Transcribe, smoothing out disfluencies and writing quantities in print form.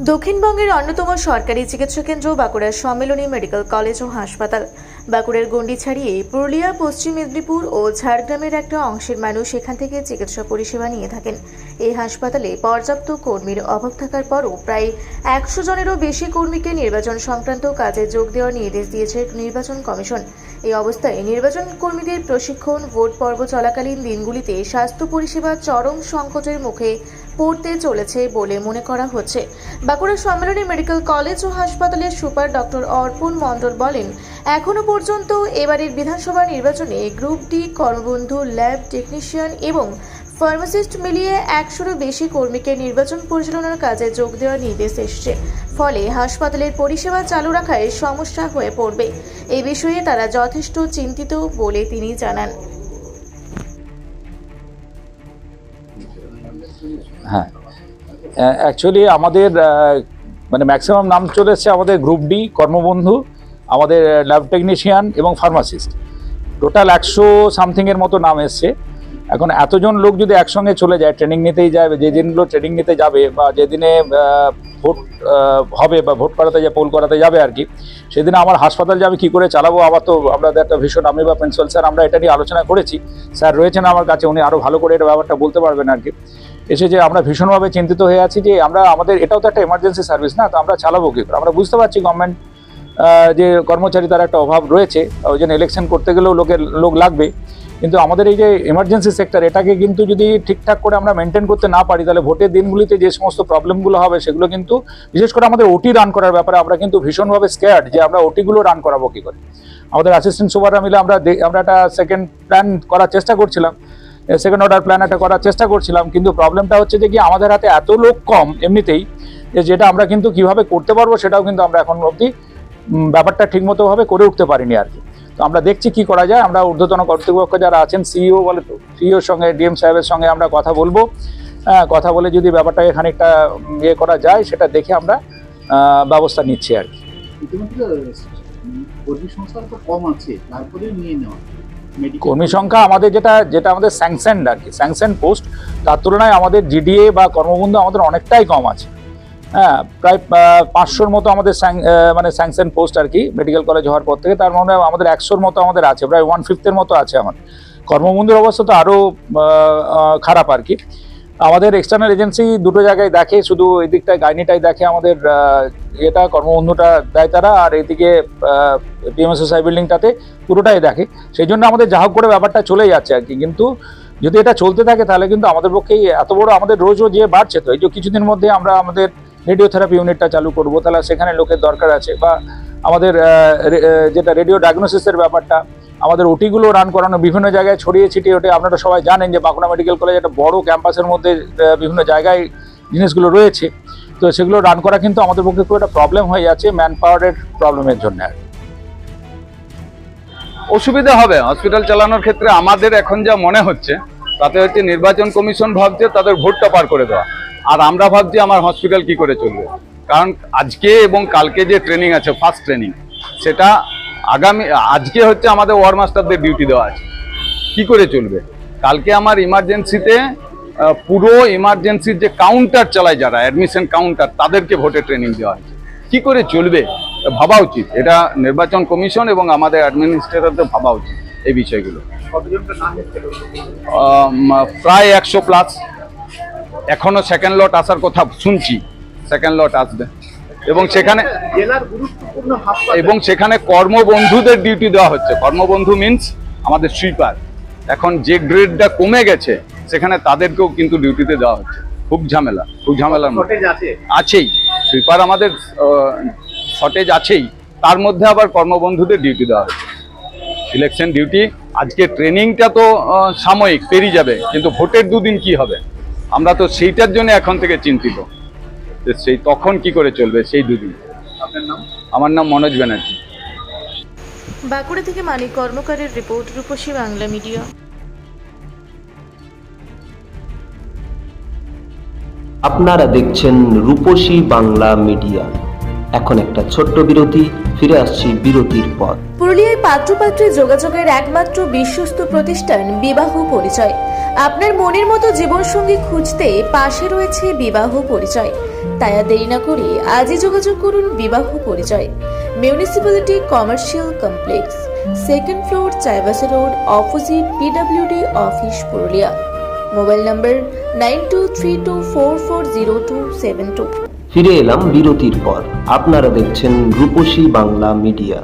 দক্ষিণবঙ্গের অন্যতম সরকারি চিকিৎসা কেন্দ্র বাঁকুড়ার সম্মেলনী মেডিকেল কলেজ ও হাসপাতাল। বাঁকুড়ার গণ্ডি ছাড়িয়ে পুরুলিয়া, পশ্চিম মেদিনীপুর ও ঝাড়গ্রামের একটা অংশের মানুষ এখান থেকে চিকিৎসা পরিষেবা নিয়ে থাকেন। এই হাসপাতালে পর্যাপ্ত কর্মীর অভাব থাকার পরও প্রায় 100 জনেরও বেশি কর্মীকে নির্বাচন সংক্রান্ত কাজে যোগ দেওয়ার নির্দেশ দিয়েছে নির্বাচন কমিশন। এই অবস্থায় নির্বাচন কর্মীদের প্রশিক্ষণ, ভোট পর্ব চলাকালীন দিনগুলিতে স্বাস্থ্য পরিষেবা চরম সংকটের মুখে পড়তে চলেছে বলে মনে করা হচ্ছে। বাঁকুড়া সম্মেলনী মেডিকেল কলেজ ও হাসপাতালের সুপার ডক্টর অর্পণ মণ্ডল বলেন, এখনো পর্যন্ত এবারের বিধানসভা নির্বাচনে গ্রুপ ডি, কর্মবন্ধু, ল্যাব টেকনিশিয়ান এবং ফার্মাসিস্ট মিলিয়ে 100-এরও বেশি কর্মীকে নির্বাচন পরিচালনার কাজে যোগ দেওয়ার নির্দেশ এসেছে। ফলে হাসপাতালের পরিষেবা চালু রাখায় সমস্যা হয়ে পড়বে। এই বিষয়ে তারা যথেষ্ট চিন্তিত বলে তিনি জানান। হ্যাঁ, অ্যাকচুয়ালি আমাদের মানে ম্যাক্সিমাম নাম চলে এসছে আমাদের গ্রুপ ডি, কর্মবন্ধু, আমাদের ল্যাব টেকনিশিয়ান এবং ফার্মাসিস্ট। টোটাল 100 সামথিংয়ের মতো নাম এসছে। এখন এতজন লোক যদি একসঙ্গে চলে যায়, ট্রেনিং নিতেই যায়, যে দিনগুলো ট্রেনিং নিতে যাবে বা যেদিনে ভোট হবে বা ভোট করাতে যায়, পোল করাতে যাবে আর কি, সেদিনে আমার হাসপাতাল যে আমি কী করে চালাবো, আবার তো আমাদের একটা ভীষণ, আমি বা প্রিন্সিপাল স্যার আমরা এটা নিয়ে আলোচনা করেছি। স্যার রয়েছেন আমার কাছে, উনি আরও ভালো করে এটা ব্যাপারটা বলতে পারবেন আর কি। এসে যে আমরা ভীষণভাবে চিন্তিত হয়ে আছি যে আমাদের এটাও তো একটা এমার্জেন্সি সার্ভিস না, তো আমরা চালাবো কী করে। আমরা বুঝতে পারছি গভর্নমেন্ট যে কর্মচারী তার একটা অভাব রয়েছে, ওই জন্য ইলেকশন করতে গেলেও লোক লাগবে, কিন্তু আমাদের এই যে এমার্জেন্সি সেক্টর, এটাকে কিন্তু যদি ঠিকঠাক করে আমরা মেনটেন করতে না পারি, তাহলে ভোটের দিনগুলিতে যে সমস্ত প্রবলেমগুলো হবে সেগুলো কিন্তু, বিশেষ করে আমাদের ওটি রান করার ব্যাপারে আমরা কিন্তু ভীষণভাবে স্কেয়ার্ড যে আমরা ওটিগুলো রান করাবো কী করে। আমাদের অ্যাসিস্ট্যান্ট সুপাররা মিলে আমরা একটা সেকেন্ড প্ল্যান করার চেষ্টা করছিলাম, সেকেন্ড অর্ডার প্ল্যান একটা করার চেষ্টা করছিলাম, কিন্তু প্রবলেমটা হচ্ছে যে কি আমাদের হাতে এত লোক কম এমনিতেই, যেটা আমরা কিন্তু কিভাবে করতে পারবো সেটাও কিন্তু আমরা এখন অবধি ব্যাপারটা ঠিকমতোভাবে করে উঠতে পারিনি আর কি। তো আমরা দেখছি কি করা যায়। আমরা ঊর্ধ্বতন কর্তৃপক্ষ যারা আছেন, সিইও বলে তো, সিইওর সঙ্গে ডিএম সাহেবের সঙ্গে আমরা কথা বলবো। কথা বলে যদি ব্যাপারটাকে খানিকটা ইয়ে করা যায়, সেটা দেখে আমরা ব্যবস্থা নিচ্ছি আর কি। কর্মী সংখ্যা আমাদের যেটা আমাদের স্যাংশনড আর কি, স্যাংশন পোস্ট, তার তুলনায় আমাদের জিডিএ বা কর্মবন্ধু আমাদের অনেকটাই কম আছে। হ্যাঁ, প্রায় 500-র মতো আমাদের মানে স্যাংশন পোস্ট আর কি, মেডিকেল কলেজ হওয়ার পর থেকে। তার মানে আমাদের 100-র মতো আমাদের আছে, প্রায় 1/5-এর মতো আছে আমাদের। কর্মবন্ধুর অবস্থা তো আরও খারাপ আর কি। আমাদের এক্সটার্নাল এজেন্সি দুটো জায়গায় দেখে, শুধু এই দিকটায় গাইনিটাই দেখে আমাদের এটা কর্মবন্ধুটা দেয় তারা, আর এইদিকে পিএমএসএসআই বিল্ডিংটাতে পুরোটাই দেখে। সেই জন্য আমাদের যা হোক করে ব্যাপারটা চলে যাচ্ছে আর কি। কিন্তু যদি এটা চলতে থাকে তাহলে কিন্তু আমাদের পক্ষেই এত বড়, আমাদের রোজ যে বাড়ছে, তো এই যে কিছুদিন মধ্যে আমরা আমাদের রেডিওথেরাপি ইউনিটটা চালু করবো, তাহলে সেখানে লোকের দরকার আছে। বা আমাদের যেটা রেডিও ডায়াগনোসিসের ব্যাপারটা, আমাদের ওটিগুলো রান করানো বিভিন্ন জায়গায় ছড়িয়ে ছিটিয়ে ওঠে। আপনারা সবাই জানেন যে বাঁকুড়া মেডিকেল কলেজ একটা বড় ক্যাম্পাসের মধ্যে বিভিন্ন জায়গায় জিনিসগুলো রয়েছে, তো সেগুলো রান করা কিন্তু আমাদের পক্ষে খুব একটা প্রবলেম হয়ে যাচ্ছে ম্যান পাওয়ারের প্রবলেমের জন্য। অসুবিধা হবে হসপিটাল চালানোর ক্ষেত্রে। আমাদের এখন যা মনে হচ্ছে তাতে হচ্ছে নির্বাচন কমিশন ভাবছে তাদের ভোটটা পার করে দেওয়া, আর আমরা ভাবছি আমার হসপিটাল কি করে চলবে। কারণ আজকে এবং কালকে যে ট্রেনিং আছে, ফার্স্ট ট্রেনিং, সেটা আজকে হচ্ছে আমাদের ওয়ার্ড মাস্টারদের ডিউটি দেওয়া আছে, কি করে চলবে। কালকে আমার ইমার্জেন্সিতে পুরো ইমার্জেন্সির যে কাউন্টার চালায়, যারা অ্যাডমিশন কাউন্টার, তাদেরকে ভোটে ট্রেনিং দেওয়া হচ্ছে, কি করে চলবে ভাবা উচিত। এটা নির্বাচন কমিশন এবং আমাদের অ্যাডমিনিস্ট্রেটরদের ভাবা উচিত এই বিষয়গুলো। প্রায় 100+। এখনো সেকেন্ড লট আসার কথা শুনছি, সেকেন্ড লট আসবে। এবং সেখানে কর্মবন্ধুদের ডিউটি দেওয়া হচ্ছে। কর্মবন্ধু মিন্স আমাদের সুইপার, এখন যে গ্রেডটা কমে গেছে সেখানে তাদেরকেও কিন্তু ডিউটিতে দেওয়া হচ্ছে। খুব ঝামেলার মধ্যে আছেই, সুইপার আমাদের শর্টেজ আছেই, তার মধ্যে আবার কর্মবন্ধুদের ডিউটি দেওয়া হচ্ছে, ইলেকশন ডিউটি। আজকে ট্রেনিংটা তো সাময়িক পেরিয়ে যাবে, কিন্তু ভোটের দুদিন কি হবে, আমরা তো সেইটার জন্য এখন থেকে চিন্তিত, সেই তখন কি করে চলবে সেই দুদিন। আমার নাম মনোজ ব্যানার্জি। বাঁকুড়া থেকে মানিক কর্মকারের রিপোর্ট, রূপসী বাংলা মিডিয়া। আপনারা দেখছেন রূপসী বাংলা মিডিয়া। এখন একটা ছোট্ট বিরতি, ফিরে আসছি বিরতির পর। পুরুলিয়ায় পাত্রপাত্রী যোগাযোগের একমাত্র বিশ্বস্ত প্রতিষ্ঠান বিবাহ পরিচয়। আপনার মনের মতো জীবনসঙ্গী খুঁজতে পাশে রয়েছে বিবাহ পরিচয়। তাই আর দেরি না করে আজই যোগাযোগ করুন বিবাহ পরিচয়। Municipality commercial complex, second floor, Chaibasa road, opposite PWD office, Purulia. Mobile নম্বর 9232440272। ফিরে এলাম বিরতির পর। আপনারা দেখছেন রূপসী বাংলা মিডিয়া।